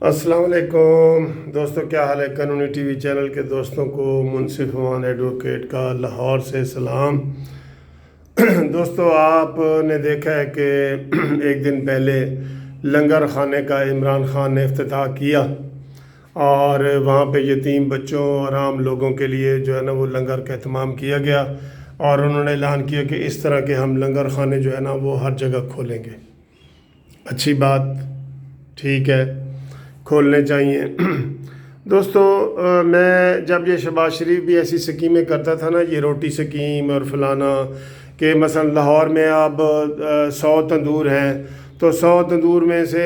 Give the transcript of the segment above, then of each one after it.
अस्सलाम वालेकुम दोस्तों, क्या हाल है। कानूनी टीवी चैनल के दोस्तों को मुंसिफ अमान एडवोकेट का लाहौर से सलाम। दोस्तों, आपने देखा है कि एक दिन पहले लंगर खाने का इमरान खान ने इफ्तिताह किया और वहाँ पे यतीम बच्चों और आम लोगों के लिए जो है ना वो लंगर का एहतमाम किया गया और उन्होंने ऐलान किया कि इस तरह के हम लंगर खाने जो है ना वो हर जगह खोलेंगे। अच्छी बात, ठीक है, खोलने चाहिए। दोस्तों, मैं जब ये शहबाज शरीफ भी ऐसी स्कीमें करता था ना, ये रोटी स्कीम और फलाना, कि मसलन लाहौर में अब 100 तंदूर हैं तो 100 तंदूर में से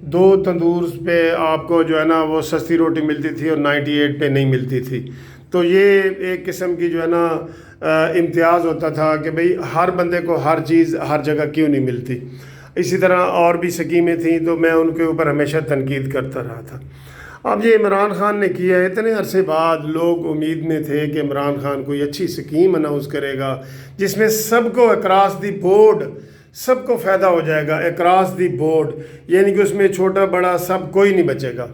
2 तंदूर पे आपको जो है ना वो सस्ती रोटी मिलती थी और 98 पे नहीं मिलती थी। तो ये एक किस्म की जो है ना इम्तियाज़ होता था कि भाई हर बंदे को हर चीज़ हर जगह क्यों नहीं मिलती। इसी तरह और भी स्कीमें थी तो मैं उनके ऊपर हमेशा तनकीद करता रहा था। अब ये इमरान खान ने किया है, इतने अरसे बाद लोग उम्मीद में थे कि इमरान खान कोई अच्छी स्कीम अनाउंस करेगा जिसमें सबको अक्रॉस दी बोर्ड सबको फ़ायदा हो जाएगा। अक्रॉस दी बोर्ड यानी कि उसमें छोटा बड़ा सब कोई नहीं बचेगा।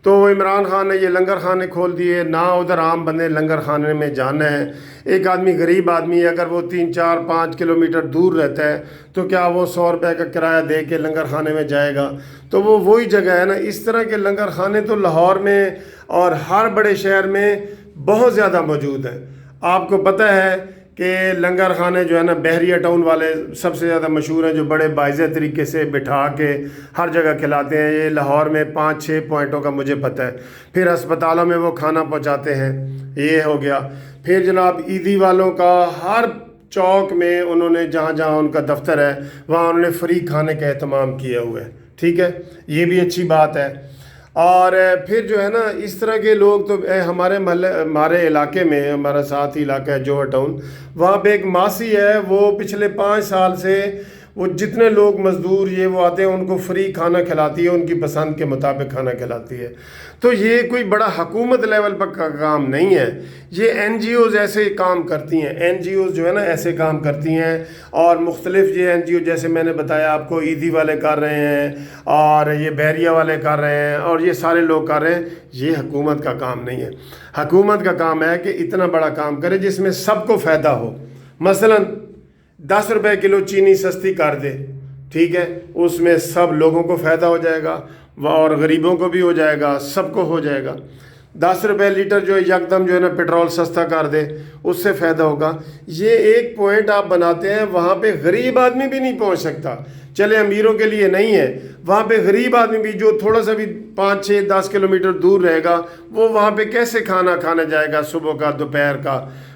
तो इमरान खान ने ये लंगर खाने खोल दिए ना, उधर आम बंदे लंगर खाने में जाना है। एक आदमी गरीब आदमी अगर वो 3-4-5 किलोमीटर दूर रहता है तो क्या वो 100 रुपये का किराया दे के लंगर खाने में जाएगा? तो वो वही जगह है ना। इस तरह के लंगर खाने तो लाहौर में और हर बड़े शहर में बहुत ज़्यादा मौजूद हैं। आपको पता है कि लंगर खाने जो है ना बहरिया टाउन वाले सबसे ज़्यादा मशहूर हैं, जो बड़े बाइज़े तरीके से बिठा के हर जगह खिलाते हैं। ये लाहौर में 5-6 पॉइंटों का मुझे पता है। फिर अस्पतालों में वो खाना पहुंचाते हैं, ये हो गया। फिर जनाब ईदी वालों का हर चौक में उन्होंने जहाँ जहाँ उनका दफ्तर है वहाँ उन्होंने फ्री खाने का एहतमाम किया हुआ है। ठीक है, ये भी अच्छी बात है। और फिर जो है ना इस तरह के लोग तो हमारे महल्ले हमारे इलाके में, हमारा साथ ही इलाका है जोहर टाउन, वहाँ पे एक मासी है, वो पिछले 5 साल से वो जितने लोग मज़दूर ये वो आते हैं उनको फ्री खाना खिलाती है, उनकी पसंद के मुताबिक खाना खिलाती है। तो ये कोई बड़ा हुकूमत लेवल पर का काम नहीं है, ये NGOs ऐसे काम करती हैं। NGOs जो है ना ऐसे काम करती हैं और मुख्तलिफ ये NGO जैसे मैंने बताया आपको, ईदी वाले कर रहे हैं और ये बहरिया वाले कर रहे हैं और ये सारे लोग कर रहे हैं। ये हुकूमत का काम नहीं है। हुकूमत का काम है कि इतना बड़ा काम करे जिसमें सबको फ़ायदा हो। मसलन 10 रुपये किलो चीनी सस्ती कर दे, ठीक है, उसमें सब लोगों को फ़ायदा हो जाएगा और गरीबों को भी हो जाएगा, सबको हो जाएगा। 10 रुपये लीटर जो यकदम जो है ना पेट्रोल सस्ता कर दे, उससे फ़ायदा होगा। ये एक पॉइंट आप बनाते हैं, वहाँ पे गरीब आदमी भी नहीं पहुँच सकता। चले अमीरों के लिए नहीं है, वहाँ पे गरीब आदमी भी जो थोड़ा सा भी 5-6-10 किलोमीटर दूर रहेगा वो वहाँ पे कैसे खाना खाने जाएगा? सुबह का दोपहर का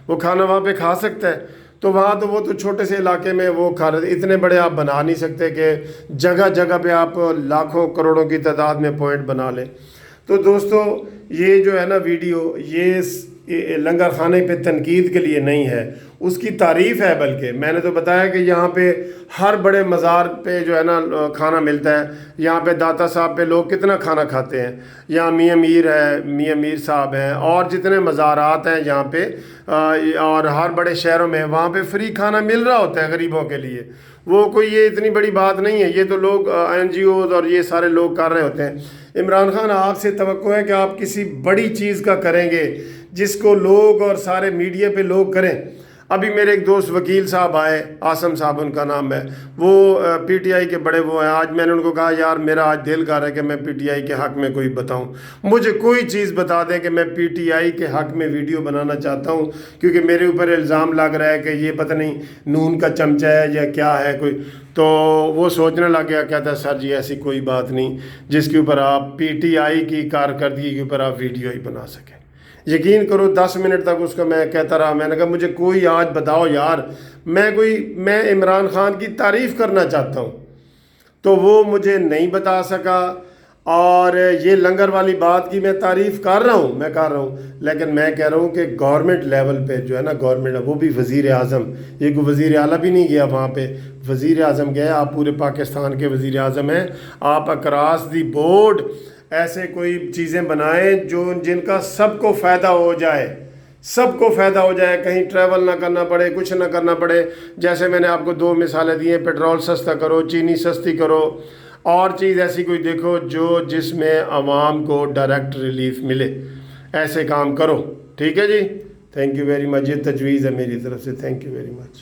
वो खाना वहाँ पे खा सकता है? तो वहाँ तो वो तो छोटे से इलाके में वो खा रहे, इतने बड़े आप बना नहीं सकते कि जगह जगह पे आप लाखों करोड़ों की तादाद में पॉइंट बना लें। तो दोस्तों, ये जो है ना वीडियो ये लंगर खाने पे तनकीद के लिए नहीं है, उसकी तारीफ़ है। बल्कि मैंने तो बताया कि यहाँ पे हर बड़े मज़ार पे जो है ना खाना मिलता है। यहाँ पे दाता साहब पे लोग कितना खाना खाते हैं। यहाँ मियाँ मीर है, मियाँ मीर साहब हैं और जितने मज़ारात हैं यहाँ पे और हर बड़े शहरों में वहाँ पे फ्री खाना मिल रहा होता है गरीबों के लिए। वो कोई ये इतनी बड़ी बात नहीं है, ये तो लोग NGOs और ये सारे लोग कर रहे होते हैं। इमरान खान, आपसे तवक्को है कि आप किसी बड़ी चीज़ का करेंगे जिसको लोग और सारे मीडिया पे लोग करें। अभी मेरे एक दोस्त वकील साहब आए, आसम साहब उनका नाम है, वो PTI के बड़े वो हैं। आज मैंने उनको कहा यार मेरा आज दिल कर रहा है कि मैं PTI के हक़ में कोई बताऊं, मुझे कोई चीज़ बता दें कि मैं PTI के हक़ में वीडियो बनाना चाहता हूं, क्योंकि मेरे ऊपर इल्ज़ाम लग रहा है कि ये पता नहीं नून का चमचा है या क्या है कोई। तो वो सोचने लग गया, कहता सर जी ऐसी कोई बात नहीं जिसके ऊपर आप PTI की कारकर्दगी के ऊपर आप वीडियो ही बना सकें। यकीन करो 10 मिनट तक उसका मैं कहता रहा। मैंने कहा मुझे कोई आज बताओ यार, मैं इमरान खान की तारीफ़ करना चाहता हूँ। तो वो मुझे नहीं बता सका। और ये लंगर वाली बात की मैं तारीफ़ कर रहा हूँ, मैं कर रहा हूँ, लेकिन मैं कह रहा हूँ कि गवर्नमेंट लेवल पे जो है ना, गवर्नमेंट वो भी वज़ीर आज़म, एक वज़ीर आला भी नहीं गया वहाँ पे, वज़ीर आज़म गया। आप पूरे पाकिस्तान के वज़ीर आज़म हैं, आप अक्रॉस दी बोर्ड ऐसे कोई चीज़ें बनाएं जो जिनका सबको फ़ायदा हो जाए, सबको फ़ायदा हो जाए, कहीं ट्रैवल ना करना पड़े, कुछ ना करना पड़े। जैसे मैंने आपको 2 मिसालें दी हैं, पेट्रोल सस्ता करो, चीनी सस्ती करो اور چیز ایسی کوئی دیکھو جس میں عوام کو ڈائریکٹ ریلیف ملے، ایسے کام کرو، ٹھیک ہے جی. Thank you very much. یہ تجویز ہے میری طرف سے. Thank you very much.